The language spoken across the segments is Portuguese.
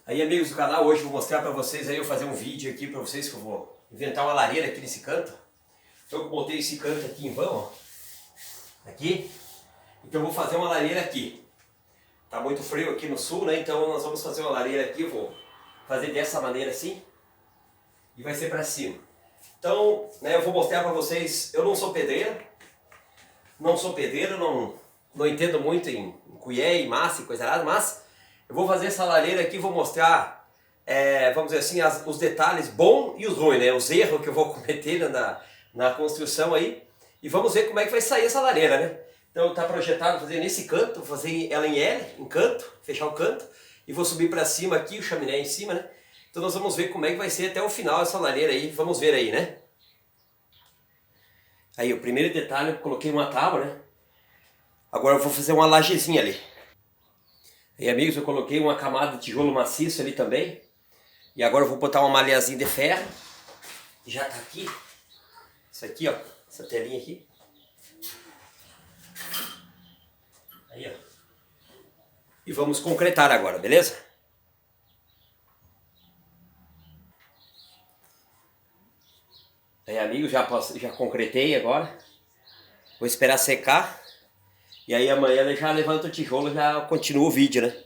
Aí, amigos do canal, hoje eu vou mostrar para vocês aí, eu fazer um vídeo aqui para vocês que eu vou inventar uma lareira aqui nesse canto. Então eu botei esse canto aqui em vão, ó, aqui. Então eu vou fazer uma lareira aqui. Tá muito frio aqui no sul, né? Então nós vamos fazer uma lareira aqui, eu vou fazer dessa maneira assim e vai ser para cima. Então, né, eu vou mostrar para vocês, eu não sou pedreiro, não entendo muito em colher e massa e coisa nada, mas eu vou fazer essa lareira aqui, vou mostrar, vamos dizer assim, os detalhes bons e os ruins, né? Os erros que eu vou cometer na construção aí. E vamos ver como é que vai sair essa lareira, né? Então está projetado fazer nesse canto, vou fazer ela em L, em canto, fechar o canto. E vou subir para cima aqui, o chaminé em cima, né? Então nós vamos ver como é que vai ser até o final essa lareira aí, vamos ver aí, né? Aí o primeiro detalhe, eu coloquei uma tábua, né? Agora eu vou fazer uma lajezinha ali. E amigos, eu coloquei uma camada de tijolo maciço ali também. E agora eu vou botar uma malhazinha de ferro. Que já tá aqui. Isso aqui, ó. Essa telinha aqui. Aí, ó. E vamos concretar agora, beleza? Aí, amigos, já concretei agora. Vou esperar secar. E aí amanhã eu já levanto o tijolo e já continuo o vídeo, né?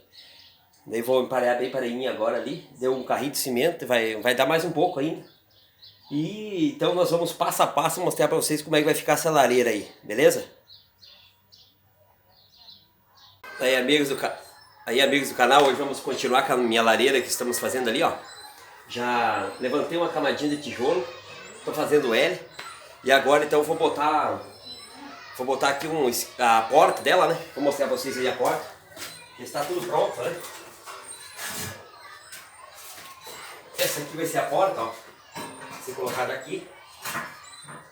Daí vou emparear bem pareinho agora ali. Deu um carrinho de cimento, vai dar mais um pouco ainda. E então nós vamos passo a passo mostrar para vocês como é que vai ficar essa lareira aí, beleza? Aí amigos do canal, hoje vamos continuar com a minha lareira que estamos fazendo ali, ó. Já levantei uma camadinha de tijolo, tô fazendo L. E agora então eu vou botar aqui a porta dela, né? Vou mostrar para vocês aí a porta. Já está tudo pronto, né? Essa aqui vai ser a porta, ó. Vai ser colocada aqui.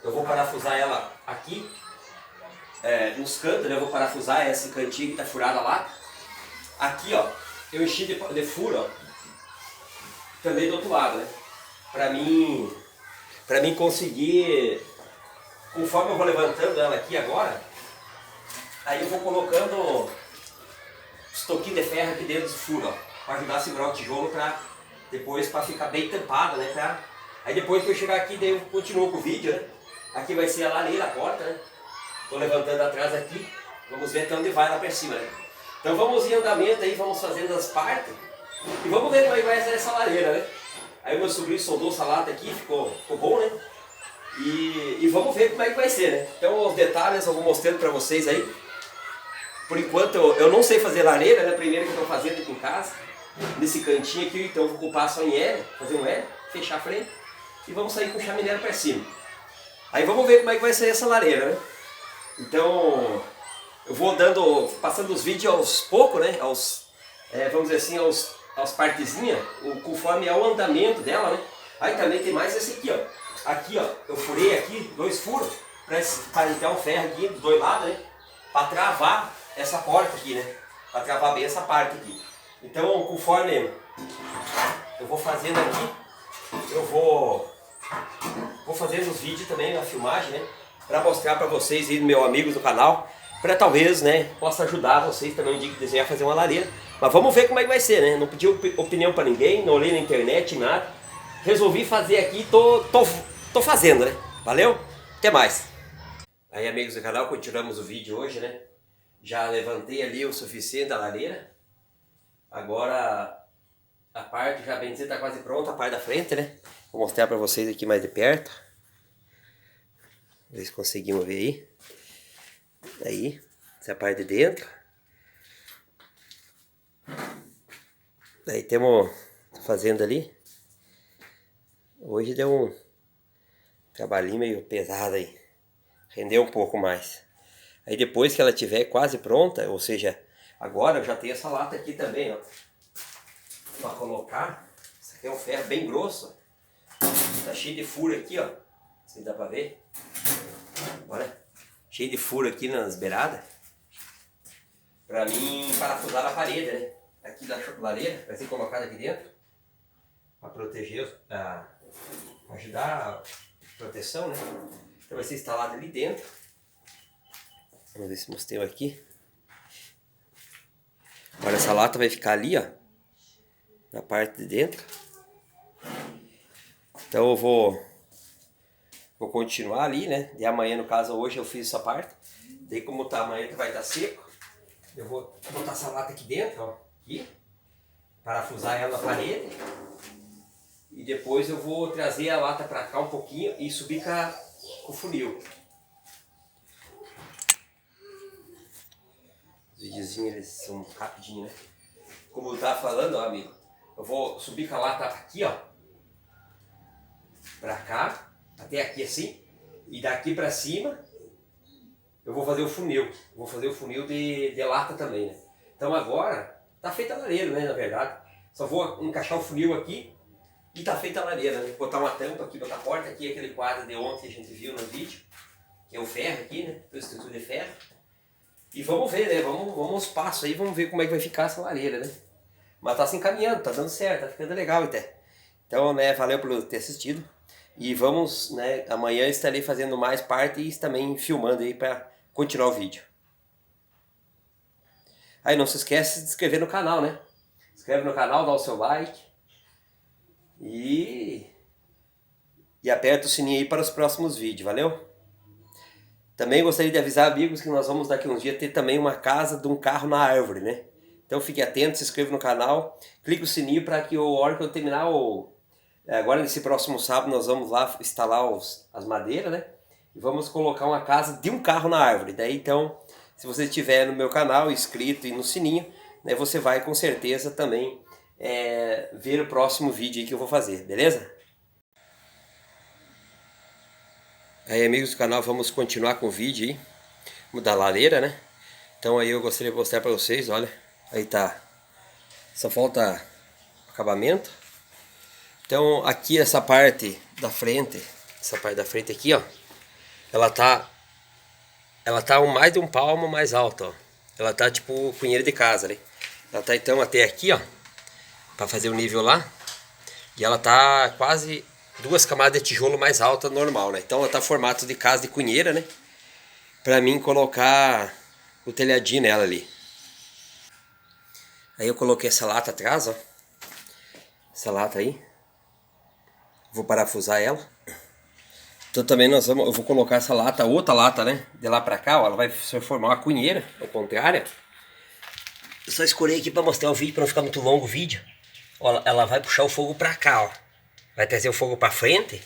Eu vou parafusar ela aqui. Nos cantos, né? Eu vou parafusar esse cantinho que está furada lá. Aqui, ó. Eu enchi de furo, ó. Também do outro lado, né? Pra mim conseguir... Conforme eu vou levantando ela aqui agora, aí eu vou colocando os toquinhos de ferro aqui dentro do furo, ó, para ajudar a segurar o tijolo para ficar bem tampado, né? Aí depois que eu chegar aqui, daí eu continuo com o vídeo, né? Aqui vai ser a lareira, a porta, né? Tô levantando atrás aqui, vamos ver até onde vai lá para cima, né? Então vamos em andamento aí, vamos fazendo as partes e vamos ver como é que vai ser essa lareira, né? Aí o meu sobrinho soldou essa lata aqui, ficou bom, né? E vamos ver como é que vai ser, né? Então os detalhes eu vou mostrando para vocês aí. Por enquanto eu não sei fazer lareira, né? Primeiro que eu estou fazendo aqui em casa. Nesse cantinho aqui, então eu vou ocupar só em L, fazer um L, fechar a frente. E vamos sair com o chaminé para cima. Aí vamos ver como é que vai ser essa lareira, né? Então eu vou passando os vídeos aos poucos, né? Vamos dizer assim, aos partezinhas, conforme é o andamento dela, né? Aí também tem mais esse aqui, ó. Aqui, ó, eu furei aqui 2 furos para enfiar o ferro aqui dos dois lados, né? Para travar essa porta aqui, né? Para travar bem essa parte aqui. Então, conforme eu vou fazendo aqui, eu vou fazendo os vídeos também, a filmagem, né? Para mostrar para vocês aí, meus amigos do canal, para talvez, né, possa ajudar vocês também um dia que desejar fazer uma lareira. Mas vamos ver como é que vai ser, né? Não pedi opinião para ninguém, não olhei na internet, nada. Resolvi fazer aqui, tô fazendo, né? Valeu? Até mais. Aí, amigos do canal, continuamos o vídeo hoje, né? Já levantei ali o suficiente da lareira. Agora a parte, já bem dizer, tá quase pronta, a parte da frente, né? Vou mostrar pra vocês aqui mais de perto. Ver se conseguimos ver aí. Aí, essa é a parte de dentro. Aí temos fazendo ali. Hoje deu um trabalhinho meio pesado aí. Rendeu um pouco mais. Aí depois que ela estiver quase pronta, ou seja, agora eu já tenho essa lata aqui também, ó. Para colocar. Isso aqui é um ferro bem grosso. Tá cheio de furo aqui, ó. Se dá pra ver. Olha. Cheio de furo aqui nas beiradas. Pra mim parafusar na parede, né? Aqui da lareira, vai ser colocado aqui dentro. Para proteger, para ajudar a proteção, né? Então vai ser instalado ali dentro. Vamos ver se mostrei aqui. Agora essa lata vai ficar ali, ó. na parte de dentro. Então eu vou continuar ali, né? E amanhã, no caso, hoje eu fiz essa parte. Daí como tá amanhã que vai estar seco, eu vou botar essa lata aqui dentro, ó. Aqui. Parafusar ela na parede. E depois eu vou trazer a lata pra cá um pouquinho e subir com o funil. Os videozinhos eles são rapidinho, né? Como eu tava falando, ó, amigo, eu vou subir com a lata aqui, ó, pra cá, até aqui assim, e daqui pra cima eu vou fazer o funil. Vou fazer o funil de lata também, né? Então agora tá feita a lareira, né, na verdade. Só vou encaixar o funil aqui e tá feita a lareira, né? Botar uma tampa aqui, botar a porta aqui, aquele quadro de ontem que a gente viu no vídeo, que é o ferro aqui, né? A estrutura de ferro. E vamos ver, né? Vamos aos passos aí, vamos ver como é que vai ficar essa lareira, né? Mas tá se encaminhando, tá dando certo, tá ficando legal até. Então, né, valeu por ter assistido. E vamos, né, amanhã estarei fazendo mais parte e também filmando aí pra continuar o vídeo. Aí não se esquece de se inscrever no canal, né? Se inscreve no canal, dá o seu like. E aperta o sininho aí para os próximos vídeos, valeu? Também gostaria de avisar, amigos, que nós vamos daqui uns dias ter também uma casa de um carro na árvore, né? Então fique atento, se inscreva no canal, clique o sininho para que a hora que eu terminar agora nesse próximo sábado nós vamos lá instalar as madeiras, né? E vamos colocar uma casa de um carro na árvore. Daí então, se você estiver no meu canal inscrito e no sininho, né, você vai com certeza também ver o próximo vídeo aí que eu vou fazer, beleza? Aí, amigos do canal, vamos continuar com o vídeo aí da lareira, né? Então aí eu gostaria de mostrar para vocês, olha, aí tá, só falta acabamento. Então aqui essa parte da frente aqui, ó, ela tá mais de um palmo mais alta, ó. Ela tá tipo cunheiro de casa, né? Ela tá então até aqui, ó, para fazer o nível lá. E ela tá quase 2 camadas de tijolo mais alta normal, né? Então ela tá formato de casa de cunheira, né? Pra mim colocar o telhadinho nela ali. Aí eu coloquei essa lata atrás, ó. Essa lata aí. Vou parafusar ela. Então também eu vou colocar essa lata, outra lata, né? De lá pra cá, ó. Ela vai formar uma cunheira, ao contrário. Eu só escolhi aqui pra mostrar o vídeo, pra não ficar muito longo o vídeo. Ó, ela vai puxar o fogo pra cá, ó. Vai trazer o fogo pra frente.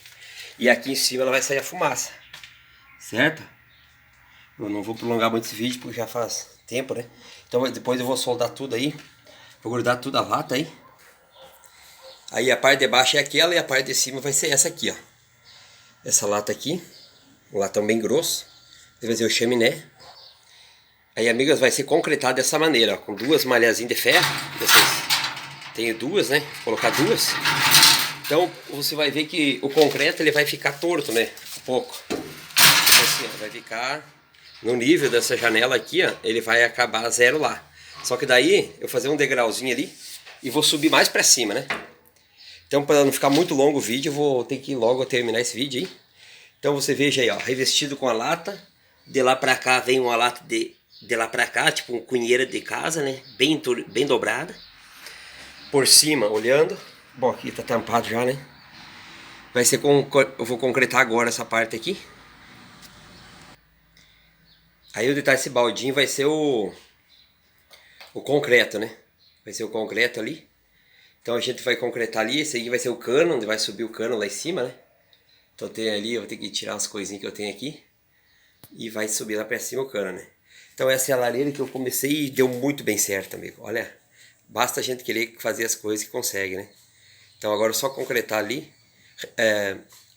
E aqui em cima ela vai sair a fumaça. Certo? Eu não vou prolongar muito esse vídeo porque já faz tempo, né? Então depois eu vou soldar tudo aí. Vou grudar tudo a lata aí. Aí a parte de baixo é aquela e a parte de cima vai ser essa aqui, ó. Essa lata aqui. Um latão bem grosso. Vai fazer o chaminé. Aí, amigas, vai ser concretado dessa maneira, ó. Com 2 malhazinhas de ferro. Tenho 2, né? Vou colocar 2. Então você vai ver que o concreto ele vai ficar torto, né? Um pouco. Então, assim, ó, vai ficar no nível dessa janela aqui, ó. Ele vai acabar zero lá. Só que daí eu vou fazer um degrauzinho ali e vou subir mais pra cima, né? Então para não ficar muito longo o vídeo, eu vou ter que ir logo terminar esse vídeo aí. Então você veja aí, ó, revestido com a lata. De lá pra cá vem uma lata de lá pra cá, tipo um cunheira de casa, né? Bem dobrada. Por cima, olhando. Bom, aqui tá tampado já, né? Vai ser eu vou concretar agora essa parte aqui. Aí onde tá esse baldinho vai ser o concreto, né? Vai ser o concreto ali. Então a gente vai concretar ali. Esse aí vai ser o cano, onde vai subir o cano lá em cima, né? Então tem ali, eu vou ter que tirar as coisinhas que eu tenho aqui. E vai subir lá pra cima o cano, né? Então essa é a lareira que eu comecei e deu muito bem certo, amigo. Olha, basta a gente querer fazer as coisas que consegue, né? Então agora é só concretar ali,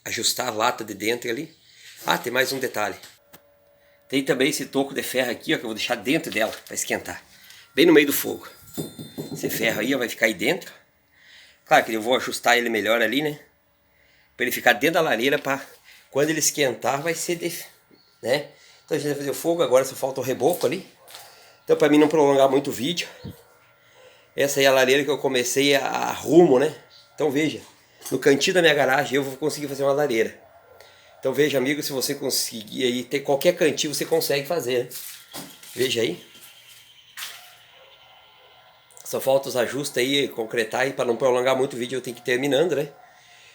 ajustar a lata de dentro ali. Ah, tem mais um detalhe. Tem também esse toco de ferro aqui, ó, que eu vou deixar dentro dela para esquentar. Bem no meio do fogo. Esse ferro aí ó, vai ficar aí dentro. Claro que eu vou ajustar ele melhor ali, né? Para ele ficar dentro da lareira, para quando ele esquentar vai ser, né? Então a gente vai fazer o fogo, agora só falta o reboco ali. Então para mim não prolongar muito o vídeo. Essa aí é a lareira que eu comecei a rumo, né? Então veja, no cantinho da minha garagem eu vou conseguir fazer uma lareira. Então veja, amigo, se você conseguir aí ter qualquer cantinho, você consegue fazer, né? Veja aí. Só falta os ajustes aí, concretar, e para não prolongar muito o vídeo eu tenho que ir terminando, né?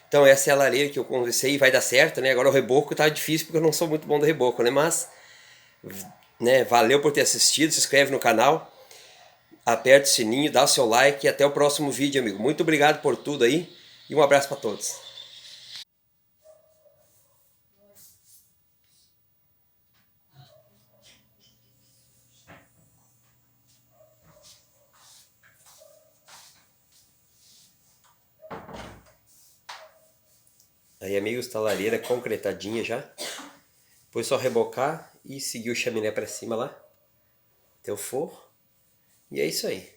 Então essa é a lareira que eu conversei e vai dar certo, né? Agora o reboco tá difícil porque eu não sou muito bom do reboco, né? Mas, né, valeu por ter assistido, se inscreve no canal, aperta o sininho, dá o seu like e até o próximo vídeo, amigo. Muito obrigado por tudo aí e um abraço para todos. Aí, amigos, tá a lareira concretadinha já. Depois só rebocar e seguir o chaminé para cima lá, até o forro. E é isso aí.